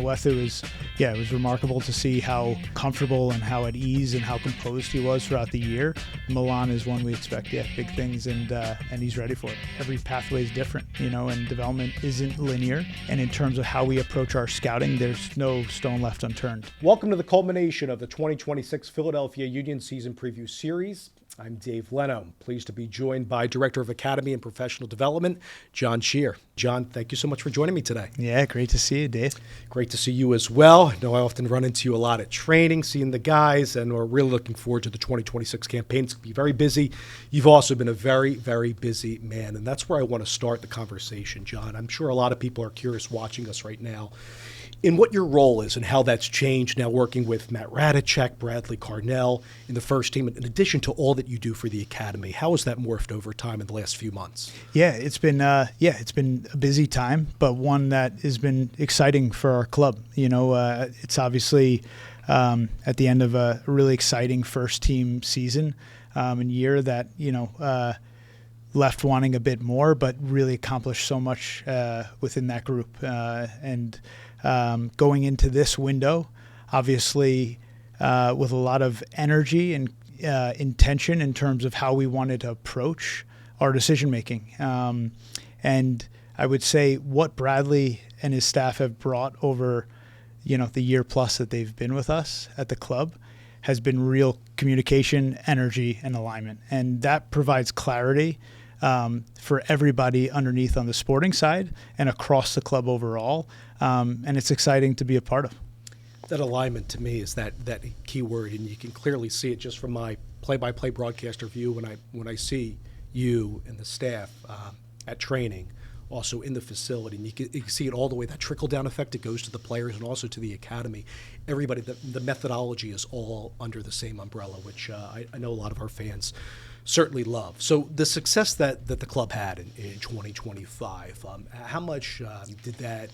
it was remarkable to see how comfortable and how at ease and how composed he was throughout the year. Milan is one we expect, big things, and he's ready for it. Every pathway is different, and development isn't linear. And in terms of how we approach our scouting, there's no stone left unturned. Welcome to the culmination of the 2026 Philadelphia Union Season Preview Series. I'm Dave Leno. Pleased to be joined by Director of Academy and Professional Development, Jon Scheer. Jon, thank you so much for joining me today. Yeah, great to see you, Dave. Great to see you as well. I know I often run into you a lot at training, seeing the guys, and we're really looking forward to the 2026 campaign. It's going to be very busy. You've also been a very, very busy man, and that's where I want to start the conversation, Jon. I'm sure a lot of people are curious watching us right now in what your role is and how that's changed now working with Matt Radicek, Bradley Carnell in the first team, in addition to all that you do for the Academy. How has that morphed over time in the last few months? Yeah, it's been a busy time, but one that has been exciting for our club. It's obviously at the end of a really exciting first team season and year that, left wanting a bit more, but really accomplished so much within that group. Going into this window, obviously with a lot of energy and intention in terms of how we wanted to approach our decision making. And I would say what Bradley and his staff have brought over, the year plus that they've been with us at the club has been real communication, energy, and alignment. And that provides clarity for everybody underneath on the sporting side and across the club overall. And it's exciting to be a part of. That alignment to me is that key word, and you can clearly see it just from my play-by-play broadcaster view when I see you and the staff at training, also in the facility, and you can see it all the way, that trickle-down effect. It goes to the players and also to the academy. Everybody, the methodology is all under the same umbrella, which I know a lot of our fans certainly love. So the success that the club had in 2025, how much did that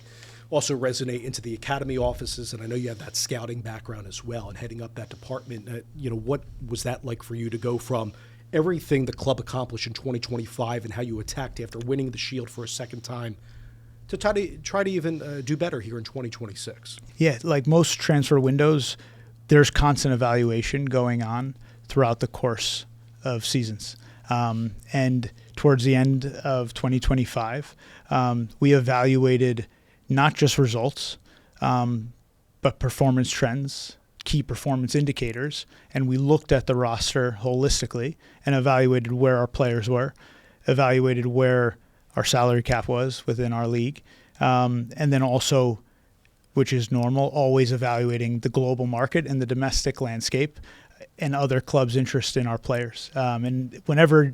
also resonate into the academy offices? And I know you have that scouting background as well and heading up that department. What was that like for you to go from everything the club accomplished in 2025 and how you attacked after winning the Shield for a second time to try to even do better here in 2026? Yeah, like most transfer windows, there's constant evaluation going on throughout the course of seasons. And towards the end of 2025, we evaluated not just results, but performance trends, key performance indicators, and we looked at the roster holistically and evaluated where our players were, evaluated where our salary cap was within our league, and then also, which is normal, always evaluating the global market and the domestic landscape and other clubs' interest in our players. And whenever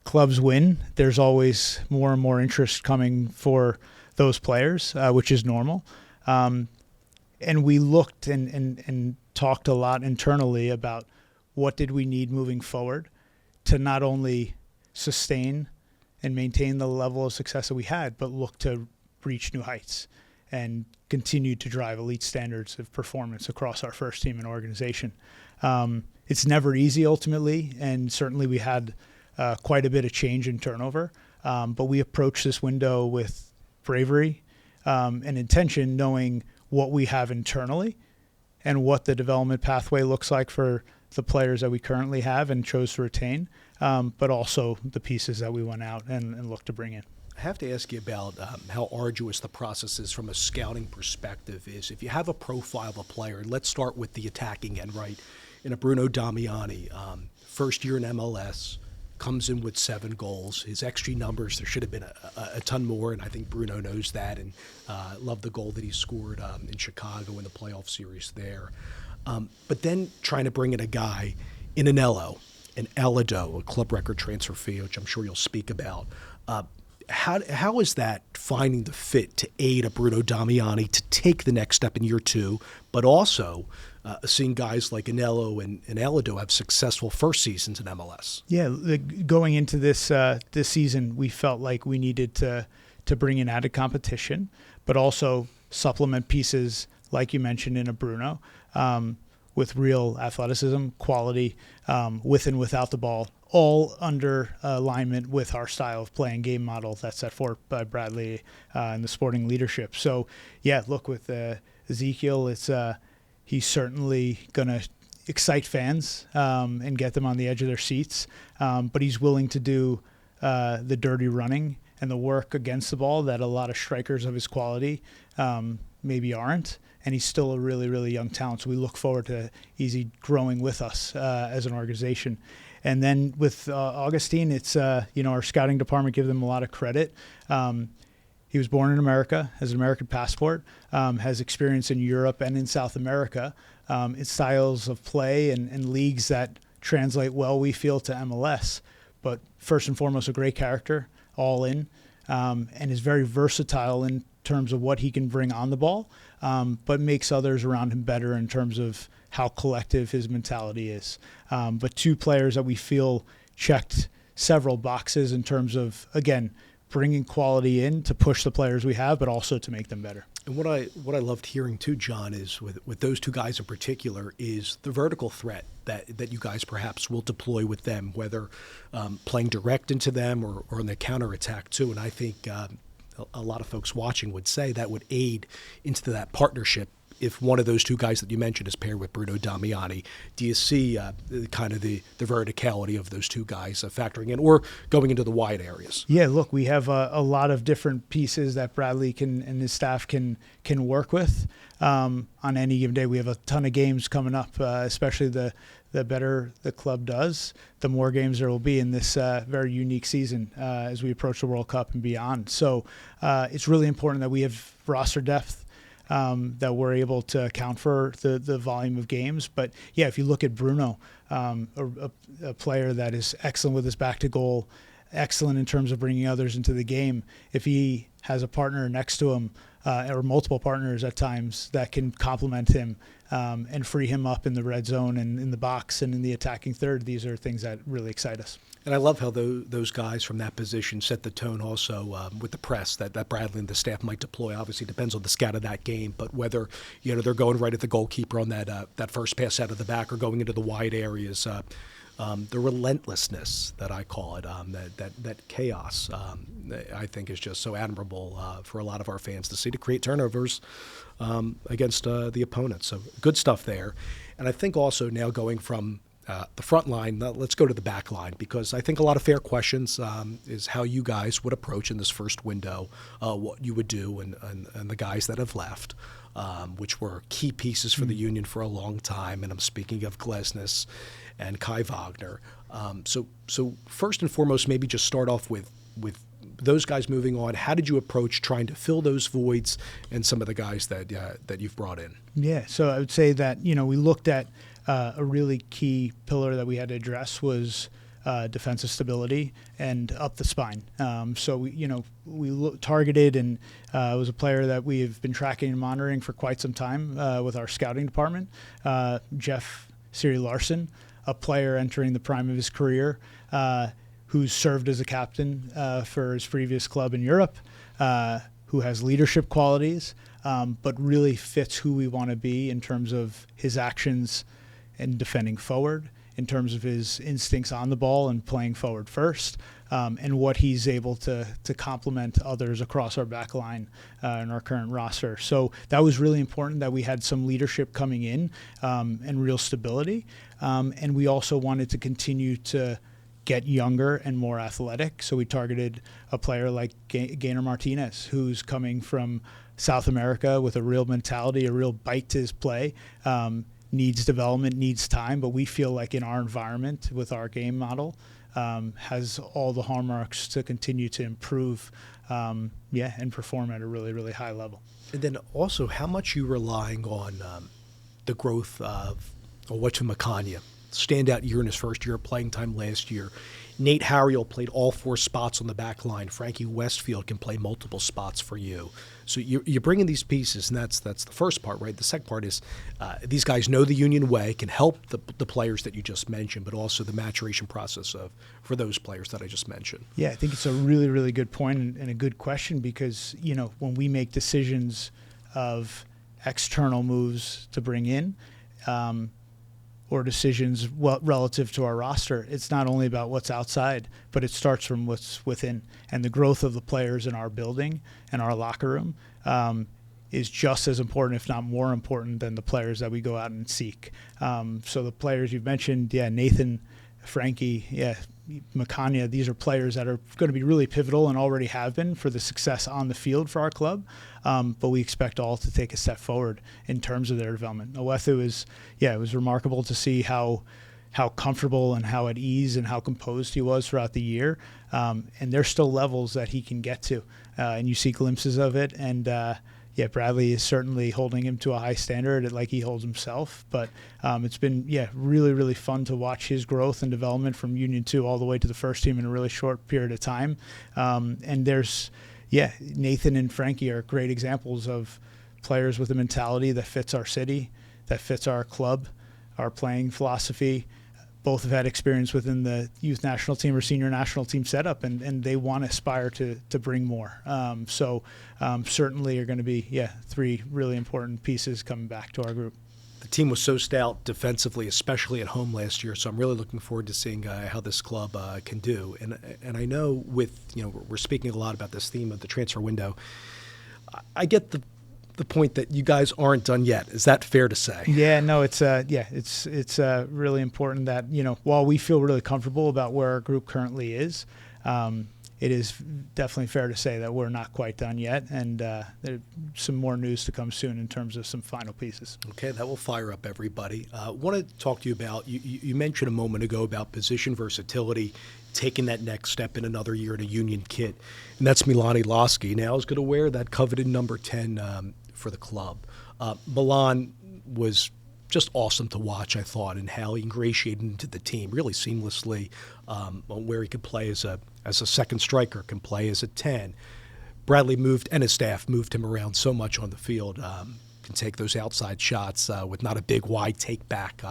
clubs win, there's always more and more interest coming for those players, which is normal. And we looked and talked a lot internally about what did we need moving forward to not only sustain and maintain the level of success that we had, but look to reach new heights and continue to drive elite standards of performance across our first team and organization. It's never easy ultimately, and certainly we had quite a bit of change and turnover, but we approached this window with bravery and intention, knowing what we have internally and what the development pathway looks like for the players that we currently have and chose to retain, but also the pieces that we went out and looked to bring in. I have to ask you about how arduous the process is from a scouting perspective. Is if you have a profile of a player, and let's start with the attacking end, right? In a Bruno Damiani, first year in MLS, comes in with 7 goals. His XG numbers, there should have been a ton more, and I think Bruno knows that, and loved the goal that he scored in Chicago in the playoff series there. But then trying to bring in a guy in an Elado, a club record transfer fee, which I'm sure you'll speak about. How is that finding the fit to aid a Bruno Damiani to take the next step in year 2, but also seeing guys like Anello and Elado have successful first seasons in MLS? Yeah, going into this season, we felt like we needed to bring in added competition, but also supplement pieces like you mentioned in a Bruno with real athleticism, quality, with and without the ball, all under alignment with our style of play and game model that's set forth by Bradley and the sporting leadership. So, yeah, look, with Ezekiel, he's certainly going to excite fans and get them on the edge of their seats, but he's willing to do the dirty running and the work against the ball that a lot of strikers of his quality maybe aren't. And he's still a really, really young talent. So we look forward to Easy growing with us as an organization. And then with Augustine, it's, our scouting department gives him a lot of credit. He was born in America, has an American passport, has experience in Europe and in South America, in styles of play and leagues that translate well, we feel, to MLS. But first and foremost, a great character, all in, and is very versatile in terms of what he can bring on the ball, but makes others around him better in terms of how collective his mentality is. But two players that we feel checked several boxes in terms of, again, bringing quality in to push the players we have, but also to make them better. And what I loved hearing too, John, is with those two guys in particular, is the vertical threat that you guys perhaps will deploy with them, whether playing direct into them or in the counterattack too. And I think a lot of folks watching would say that would aid into that partnership if one of those two guys that you mentioned is paired with Bruno Damiani. Do you see kind of the verticality of those two guys factoring in or going into the wide areas? Yeah, look, we have a lot of different pieces that Bradley and his staff can work with on any given day. We have a ton of games coming up, especially the better the club does, the more games there will be in this very unique season as we approach the World Cup and beyond. So it's really important that we have roster depth, that we're able to account for the volume of games. But yeah, if you look at Bruno, a player that is excellent with his back to goal, excellent in terms of bringing others into the game, if he has a partner next to him, or multiple partners at times that can complement him and free him up in the red zone and in the box and in the attacking third, these are things that really excite us. And I love how those guys from that position set the tone also with the press that Bradley and the staff might deploy. Obviously, depends on the scout of that game, but whether they're going right at the goalkeeper on that first pass out of the back or going into the wide areas, the relentlessness that I call it, that chaos, I think is just so admirable for a lot of our fans to see, to create turnovers against the opponents. So good stuff there. And I think also now going from the front line, let's go to the back line, because I think a lot of fair questions is how you guys would approach in this first window, what you would do and the guys that have left, which were key pieces for the Union for a long time. And I'm speaking of Glesnes and Kai Wagner. So first and foremost, maybe just start off with those guys moving on. How did you approach trying to fill those voids and some of the guys that you've brought in? Yeah, so I would say that, we looked at a really key pillar that we had to address was defensive stability and up the spine. So we targeted, and it was a player that we have been tracking and monitoring for quite some time with our scouting department, Jeff Siri Larson, a player entering the prime of his career, who's served as a captain for his previous club in Europe, who has leadership qualities, but really fits who we want to be in terms of his actions and defending forward, in terms of his instincts on the ball and playing forward first, and what he's able to complement others across our back line in our current roster. So that was really important, that we had some leadership coming in and real stability. And we also wanted to continue to get younger and more athletic. So we targeted a player like Gainer Martinez, who's coming from South America with a real mentality, a real bite to his play. Needs development, needs time, but we feel like in our environment with our game model has all the hallmarks to continue to improve and perform at a really, really high level. And then also, how much you relying on the growth of Owatu-Makanya, standout year in his first year of playing time last year. Nate Harriel played all four spots on the back line. Frankie Westfield can play multiple spots for you. So you're bringing these pieces, and that's the first part, right? The second part is these guys know the Union way, can help the players that you just mentioned, but also the maturation process for those players that I just mentioned. Yeah, I think it's a really, really good point and a good question, because, when we make decisions of external moves to bring in, or decisions relative to our roster, it's not only about what's outside, but it starts from what's within. And the growth of the players in our building and our locker room is just as important, if not more important, than the players that we go out and seek. So the players you've mentioned, Nathan, Frankie, Makanya, these are players that are going to be really pivotal and already have been for the success on the field for our club. But we expect all to take a step forward in terms of their development. Owethu it was remarkable to see how comfortable and how at ease and how composed he was throughout the year. And there's still levels that he can get to. And you see glimpses of it. And Bradley is certainly holding him to a high standard like he holds himself. But it's been, really, really fun to watch his growth and development from Union 2 all the way to the first team in a really short period of time. And there's, Nathan and Frankie are great examples of players with a mentality that fits our city, that fits our club, our playing philosophy. Both have had experience within the youth national team or senior national team setup, and they want to aspire to bring more. Certainly are going to be, three really important pieces coming back to our group. The team was so stout defensively, especially at home last year, so I'm really looking forward to seeing how this club can do. And I know we're speaking a lot about this theme of the transfer window. I get the point that you guys aren't done yet. Is that fair to say? Yeah, no, it's really important that, while we feel really comfortable about where our group currently is, it is definitely fair to say that we're not quite done yet, and there's some more news to come soon in terms of some final pieces. Okay, that will fire up everybody. I want to talk to you about, you mentioned a moment ago about position versatility, taking that next step in another year in a Union kit, and that's Milani Lasky. Now is going to wear that coveted number 10 for the club. Milan was just awesome to watch, I thought, and how he ingratiated into the team really seamlessly, where he could play as a second striker, can play as a 10. Bradley and his staff moved him around so much on the field, can take those outside shots with not a big wide take back,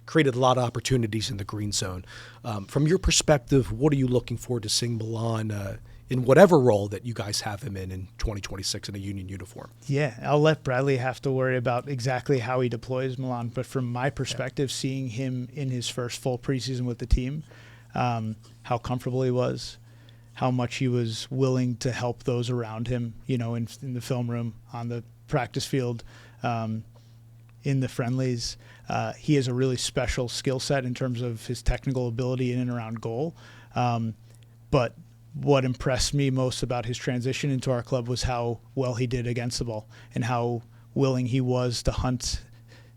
created a lot of opportunities in the green zone. From your perspective, what are you looking forward to seeing Milan in whatever role that you guys have him in 2026 in a Union uniform? Yeah, I'll let Bradley have to worry about exactly how he deploys Milan. But from my perspective, seeing him in his first full preseason with the team, how comfortable he was, how much he was willing to help those around him, in the film room, on the practice field, in the friendlies. He has a really special skill set in terms of his technical ability in and around goal. But what impressed me most about his transition into our club was how well he did against the ball and how willing he was to hunt,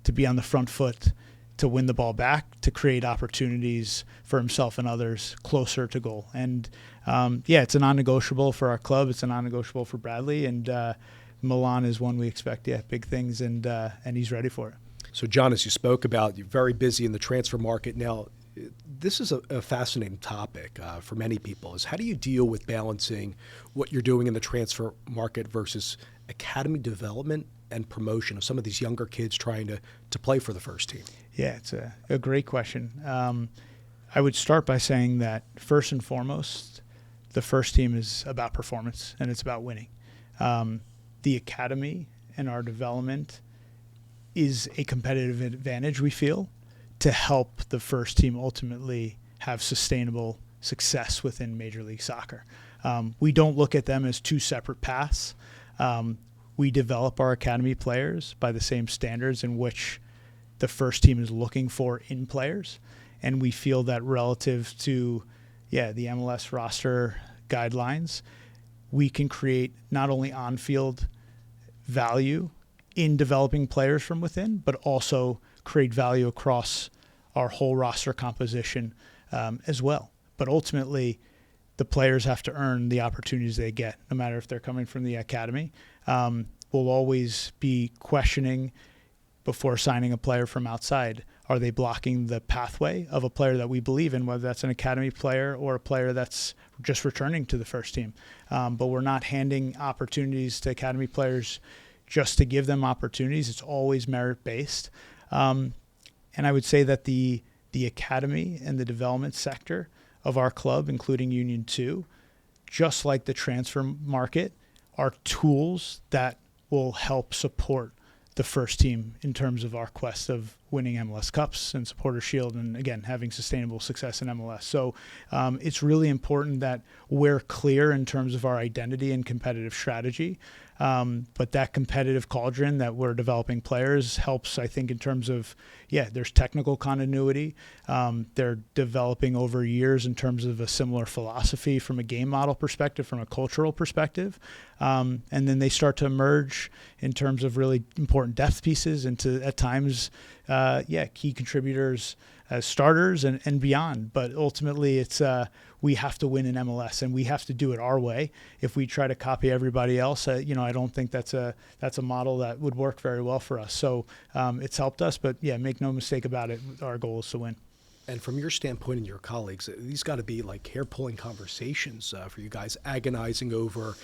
to be on the front foot, to win the ball back, to create opportunities for himself and others closer to goal. And it's a non-negotiable for our club. It's a non-negotiable for Bradley. And Milan is one we expect, big things, and he's ready for it. So, John, as you spoke about, you're very busy in the transfer market now. This is a fascinating topic for many people, is how do you deal with balancing what you're doing in the transfer market versus academy development and promotion of some of these younger kids trying to play for the first team? Yeah, it's a great question. I would start by saying that first and foremost, the first team is about performance and it's about winning. The academy and our development is a competitive advantage, we feel, to help the first team ultimately have sustainable success within Major League Soccer. We don't look at them as two separate paths. We develop our academy players by the same standards in which the first team is looking for in players. And we feel that relative to, the MLS roster guidelines, we can create not only on-field value in developing players from within, but also create value across our whole roster composition as well. But ultimately, the players have to earn the opportunities they get, no matter if they're coming from the academy. We'll always be questioning before signing a player from outside. Are they blocking the pathway of a player that we believe in, whether that's an academy player or a player that's just returning to the first team? But we're not handing opportunities to academy players just to give them opportunities. It's always merit-based. And I would say that the academy and the development sector of our club, including Union 2, just like the transfer market, are tools that will help support the first team in terms of our quest of winning MLS Cups and Supporter Shield and, again, having sustainable success in MLS. So it's really important that we're clear in terms of our identity and competitive strategy. But that competitive cauldron that we're developing players helps, I think, in terms of, there's technical continuity. They're developing over years in terms of a similar philosophy from a game model perspective, from a cultural perspective. And then they start to emerge in terms of really important depth pieces into, at times, key contributors as starters and beyond. But ultimately, it's we have to win in MLS, and we have to do it our way. If we try to copy everybody else, I don't think that's a model that would work very well for us. So it's helped us, but make no mistake about it, our goal is to win. And from your standpoint and your colleagues, these got to be like hair-pulling conversations for you guys, agonizing over,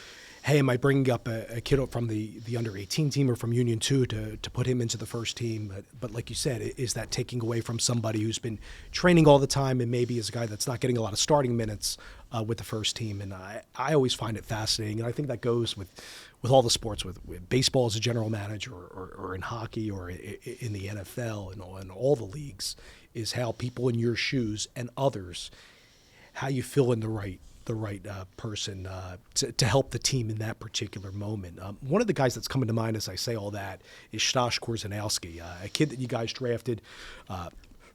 hey, am I bringing up a kid from the under-18 team or from Union 2 to put him into the first team? But like you said, is that taking away from somebody who's been training all the time and maybe is a guy that's not getting a lot of starting minutes with the first team? And I always find it fascinating. And I think that goes with all the sports, with baseball as a general manager or in hockey or in the NFL and all the leagues, is how people in your shoes and others, how you fill in the right person to help the team in that particular moment. One of the guys that's coming to mind as I say all that is Staszek Korzeniowski, a kid that you guys drafted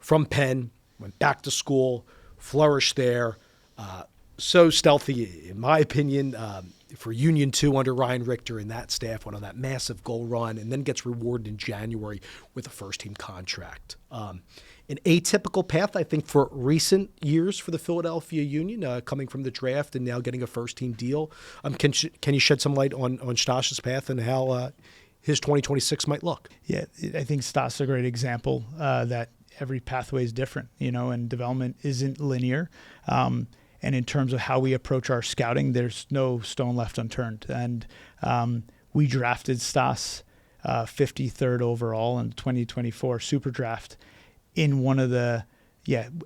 from Penn, went back to school, flourished there, so stealthy, in my opinion, for Union 2 under Ryan Richter and that staff, went on that massive goal run and then gets rewarded in January with a first-team contract. An atypical path, I think, for recent years for the Philadelphia Union, coming from the draft and now getting a first-team deal. Can you shed some light on Staszek's path and how his 2026 might look? Yeah, I think Stas is a great example that every pathway is different, and development isn't linear. And in terms of how we approach our scouting, there's no stone left unturned. And we drafted Stas 53rd overall in the 2024 Super Draft in one of the,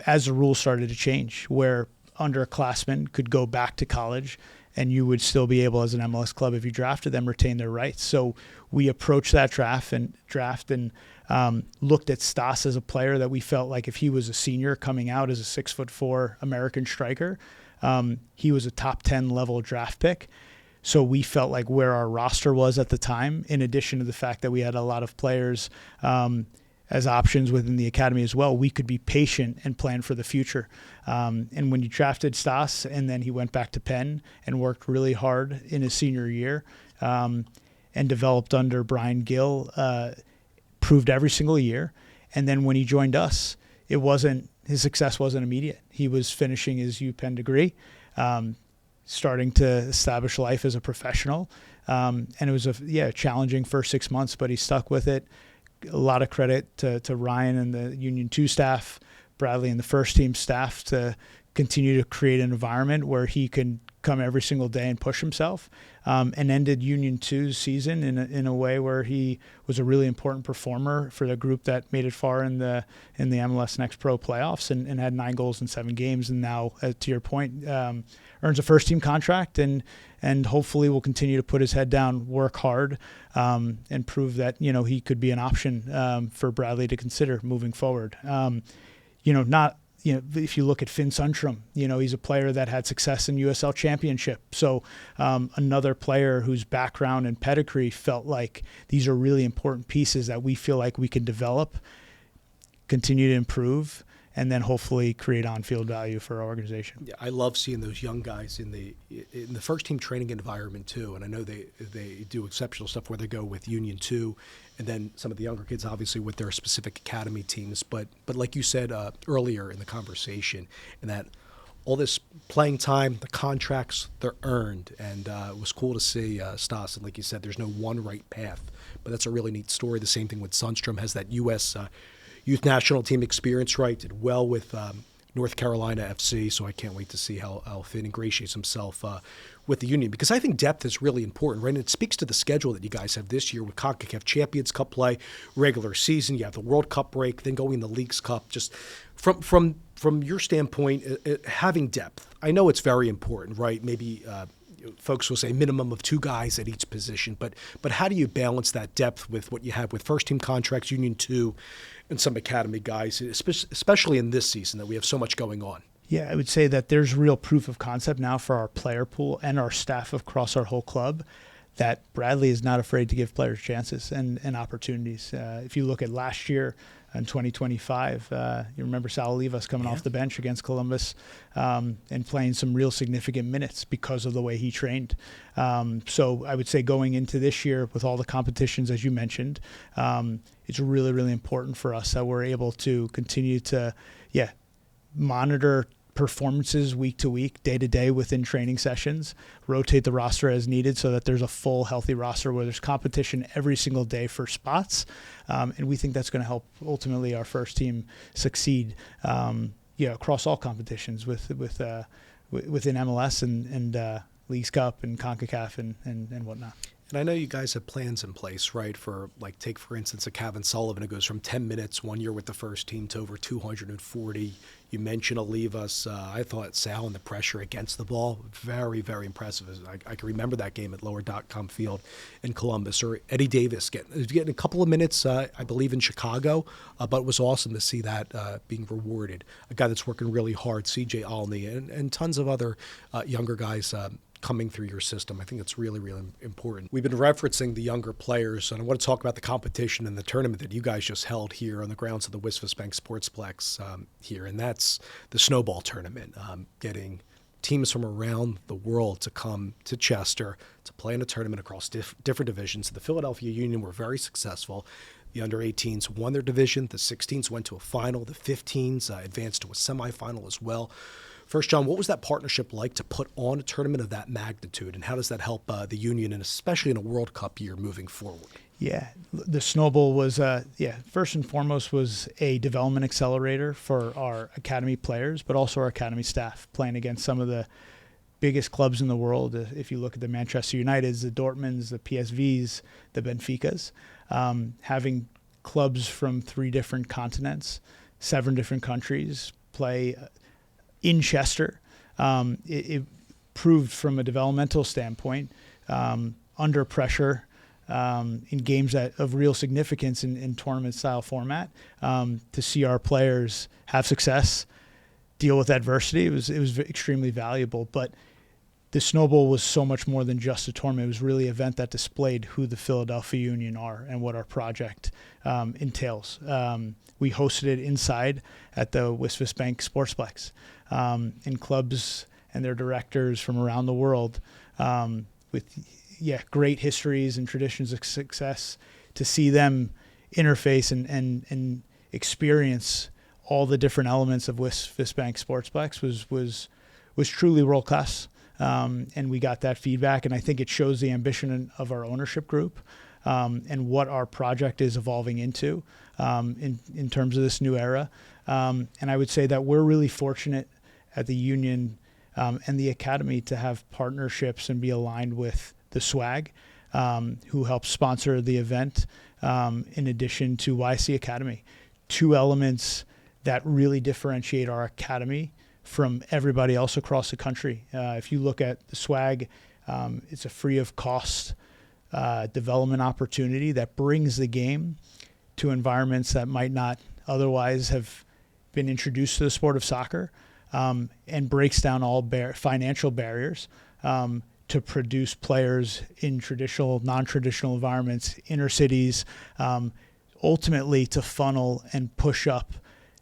as the rules started to change, where underclassmen could go back to college and you would still be able, as an MLS club, if you drafted them, retain their rights. So we approached that draft and looked at Stas as a player that we felt like if he was a senior coming out as a 6'4" American striker, he was a top 10 level draft pick. So we felt like where our roster was at the time, in addition to the fact that we had a lot of players as options within the academy as well, we could be patient and plan for the future. And when you drafted Stas and then he went back to Penn and worked really hard in his senior year and developed under Brian Gill, proved every single year. And then when he joined us, his success wasn't immediate. He was finishing his UPenn degree, starting to establish life as a professional. And it was a challenging first 6 months, but he stuck with it. A lot of credit to Ryan and the Union 2 staff, Bradley and the first team staff, to continue to create an environment where he can come every single day and push himself, and ended Union 2's season in a way where he was a really important performer for the group that made it far in the MLS Next Pro playoffs and had 9 goals in 7 games. And now, to your point, earns a first team contract and hopefully will continue to put his head down, work hard, and prove that, he could be an option for Bradley to consider moving forward. If you look at Finn Sundstrom, he's a player that had success in USL Championship. So another player whose background and pedigree felt like these are really important pieces that we feel like we can develop, continue to improve, and then hopefully create on-field value for our organization. Yeah, I love seeing those young guys in the first team training environment too, and I know they do exceptional stuff where they go with Union 2, and then some of the younger kids obviously with their specific academy teams. But like you said earlier in the conversation, and that all this playing time, the contracts, they're earned, and it was cool to see Stas. And like you said, there's no one right path, but that's a really neat story. The same thing with Sundstrom, has that U.S. Youth national team experience, right? Did well with North Carolina FC, so I can't wait to see how Finn ingratiates himself with the Union, because I think depth is really important, right? And it speaks to the schedule that you guys have this year with CONCACAF Champions Cup play, regular season, you have the World Cup break, then going the Leagues Cup. Just from your standpoint, having depth, I know it's very important, right? Maybe folks will say minimum of 2 guys at each position, but how do you balance that depth with what you have with first team contracts, Union 2, and some academy guys, especially in this season that we have so much going on? Yeah, I would say that there's real proof of concept now for our player pool and our staff across our whole club that Bradley is not afraid to give players chances and opportunities. If you look at last year in 2025, you remember Sal Olivas coming off the bench against Columbus and playing some real significant minutes because of the way he trained. So I would say going into this year with all the competitions, as you mentioned, it's really, really important for us that we're able to continue to, monitor performances week to week, day to day within training sessions, rotate the roster as needed so that there's a full healthy roster where there's competition every single day for spots. And we think that's going to help ultimately our first team succeed, across all competitions within MLS and Leagues Cup and CONCACAF and whatnot. And I know you guys have plans in place, right, for, like, take, for instance, a Kevin Sullivan who goes from 10 minutes 1 year with the first team to over 240. You mentioned Olivas. I thought Sal and the pressure against the ball, very, very impressive. I can remember that game at Lower.com Field in Columbus. Or Eddie Davis getting a couple of minutes, I believe, in Chicago, but it was awesome to see that being rewarded. A guy that's working really hard, C.J. Alney, and tons of other younger guys coming through your system. I think it's really, really important. We've been referencing the younger players, and I want to talk about the competition and the tournament that you guys just held here on the grounds of the Wisvis Bank Sportsplex here, and that's the Snowball tournament, getting teams from around the world to come to Chester to play in a tournament across different divisions. The Philadelphia Union were very successful. The under-18s won their division. The 16s went to a final. The 15s advanced to a semifinal as well. First, Jon, what was that partnership like to put on a tournament of that magnitude, and how does that help the Union, and especially in a World Cup year moving forward? Yeah, the Snowball was, first and foremost was a development accelerator for our academy players, but also our academy staff playing against some of the biggest clubs in the world. If you look at the Manchester Uniteds, the Dortmunds, the PSVs, the Benficas, having clubs from 3 different continents, 7 different countries play in Chester, it proved from a developmental standpoint, under pressure, in games of real significance in tournament-style format, to see our players have success, deal with adversity. It was extremely valuable. But the Snowball was so much more than just a tournament. It was really an event that displayed who the Philadelphia Union are and what our project entails. We hosted it inside at the Wisvis Bank Sportsplex, and clubs and their directors from around the world with great histories and traditions of success, to see them interface and experience all the different elements of Wisvis Bank Sportsplex was truly world class. And we got that feedback, and I think it shows the ambition of our ownership group and what our project is evolving into in terms of this new era. And I would say that we're really fortunate at the Union and the Academy to have partnerships and be aligned with the SWAG, who helps sponsor the event, in addition to YC Academy. 2 elements that really differentiate our academy from everybody else across the country. If you look at the SWAG, it's a free of cost development opportunity that brings the game to environments that might not otherwise have been introduced to the sport of soccer, and breaks down all financial barriers to produce players in traditional, non-traditional environments, inner cities, ultimately to funnel and push up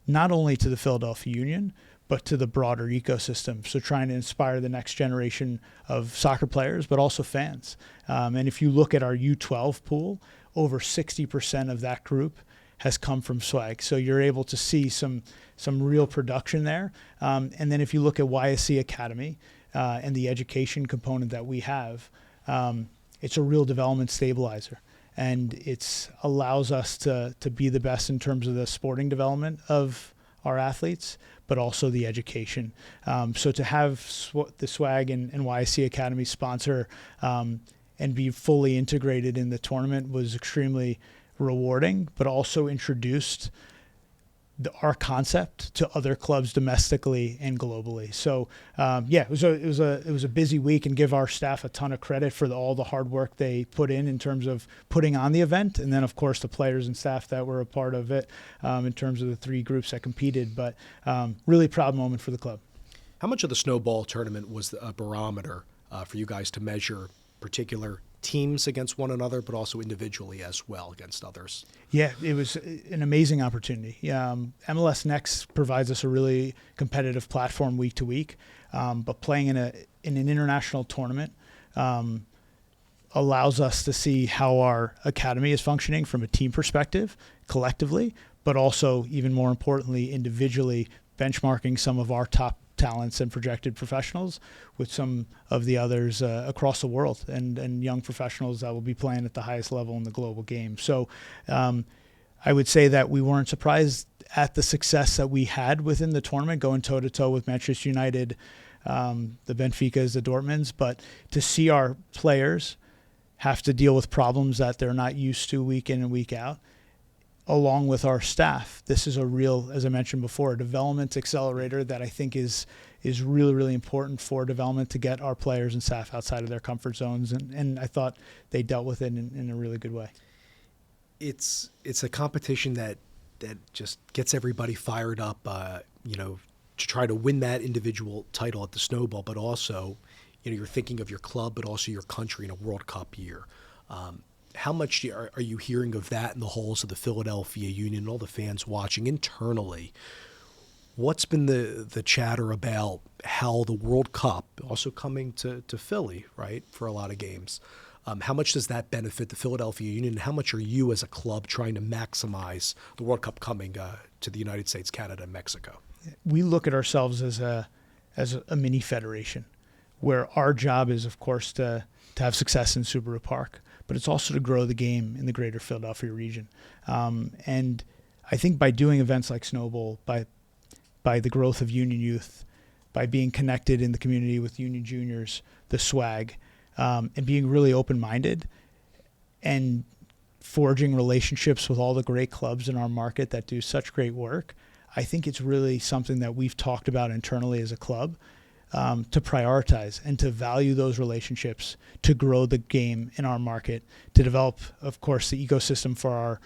not only to the Philadelphia Union, but to the broader ecosystem. So trying to inspire the next generation of soccer players, but also fans. And if you look at our U12 pool, over 60% of that group has come from SWAG. So you're able to see some real production there. And then if you look at YSC Academy and the education component that we have, it's a real development stabilizer. And it allows us to be the best in terms of the sporting development of our athletes, but also the education. So to have the SWAG and YSC Academy sponsor and be fully integrated in the tournament was extremely rewarding, but also introduced our concept to other clubs domestically and globally. So it was a busy week, and give our staff a ton of credit for all the hard work they put in terms of putting on the event, and then of course the players and staff that were a part of it in terms of the 3 groups that competed. But really proud moment for the club. How much of the Snowball tournament was a barometer for you guys to measure particular teams against one another, but also individually as well against others. Yeah, it was an amazing opportunity. MLS Next provides us a really competitive platform week to week, but playing in an international tournament allows us to see how our academy is functioning from a team perspective, collectively, but also, even more importantly, individually, benchmarking some of our top talents and projected professionals with some of the others across the world and young professionals that will be playing at the highest level in the global game. So I would say that we weren't surprised at the success that we had within the tournament, going toe-to-toe with Manchester United, the Benficas, the Dortmunds, but to see our players have to deal with problems that they're not used to week in and week out, along with our staff. This is a real, as I mentioned before, a development accelerator that I think is really, really important for development to get our players and staff outside of their comfort zones. And I thought they dealt with it in a really good way. It's a competition that just gets everybody fired up, to try to win that individual title at the Snowball, but also, you're thinking of your club, but also your country in a World Cup year. How much are you hearing of that in the halls of the Philadelphia Union and all the fans watching internally? What's been the chatter about how the World Cup, also coming to Philly, right, for a lot of games, how much does that benefit the Philadelphia Union, and how much are you as a club trying to maximize the World Cup coming to the United States, Canada, and Mexico? We look at ourselves as a mini federation, where our job is, of course, to have success in Subaru Park, but it's also to grow the game in the greater Philadelphia region. And I think by doing events like Snowball, by the growth of Union Youth, by being connected in the community with Union Juniors, the swag, and being really open-minded and forging relationships with all the great clubs in our market that do such great work, I think it's really something that we've talked about internally as a club, to prioritize and to value those relationships, to grow the game in our market, to develop, of course, the ecosystem for our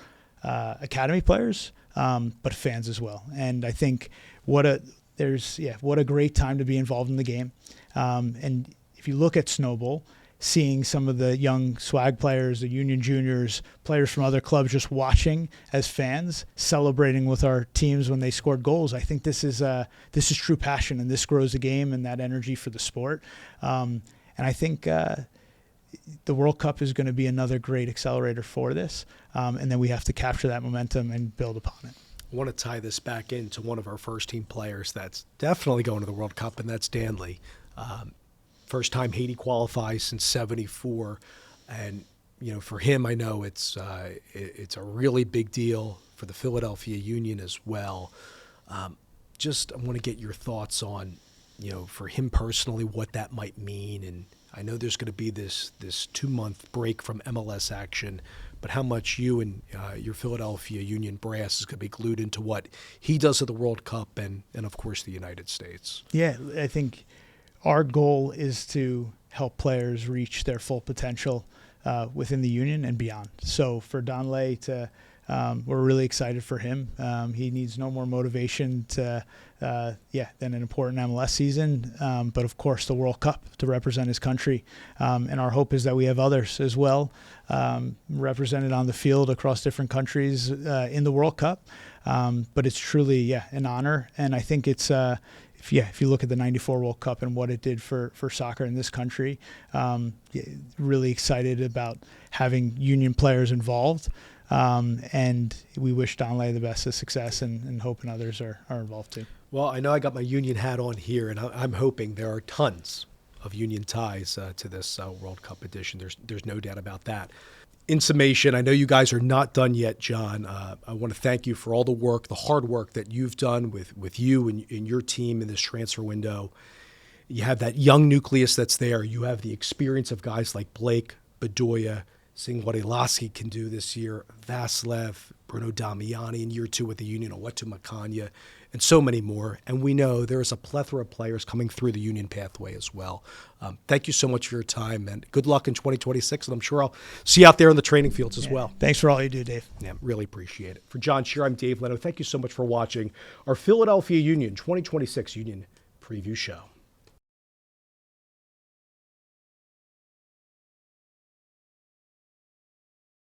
academy players, but fans as well. And I think what a great time to be involved in the game. And if you look at Snowball, seeing some of the young swag players, the Union Juniors, players from other clubs just watching as fans, celebrating with our teams when they scored goals. I think this is true passion, and this grows the game and that energy for the sport. And I think the World Cup is going to be another great accelerator for this. And then we have to capture that momentum and build upon it. I want to tie this back into one of our first team players that's definitely going to the World Cup, and that's Danley. First time Haiti qualifies since '74, and for him, I know it's a really big deal for the Philadelphia Union as well. I want to get your thoughts on, for him personally, what that might mean. And I know there's going to be this 2-month break from MLS action, but how much you and your Philadelphia Union brass is going to be glued into what he does at the World Cup and of course the United States. Yeah, I think our goal is to help players reach their full potential within the union and beyond. So for Danley we're really excited for him. He needs no more motivation than an important MLS season, but of course the World Cup to represent his country. And our hope is that we have others as well represented on the field across different countries in the World Cup. But it's truly, an honor. And I think it's, if you look at the '94 World Cup and what it did for soccer in this country, really excited about having union players involved. And we wish Danley the best of success and hoping others are involved too. Well, I know I got my union hat on here, and I'm hoping there are tons of union ties to this World Cup edition. There's no doubt about that. In summation, I know you guys are not done yet, Jon. I want to thank you for all the work, the hard work that you've done with you and your team in this transfer window. You have that young nucleus that's there. You have the experience of guys like Blake, Bedoya, seeing what Elaski can do this year, Vasilev, Bruno Damiani in year 2 with the Union, Owatu Makanya, and so many more. And we know there's a plethora of players coming through the Union pathway as well. Thank you so much for your time, and good luck in 2026. And I'm sure I'll see you out there in the training fields as well. Thanks for all you do, Dave. Yeah, really appreciate it. For Jon Scheer, I'm Dave Leno. Thank you so much for watching our Philadelphia Union 2026 Union Preview Show.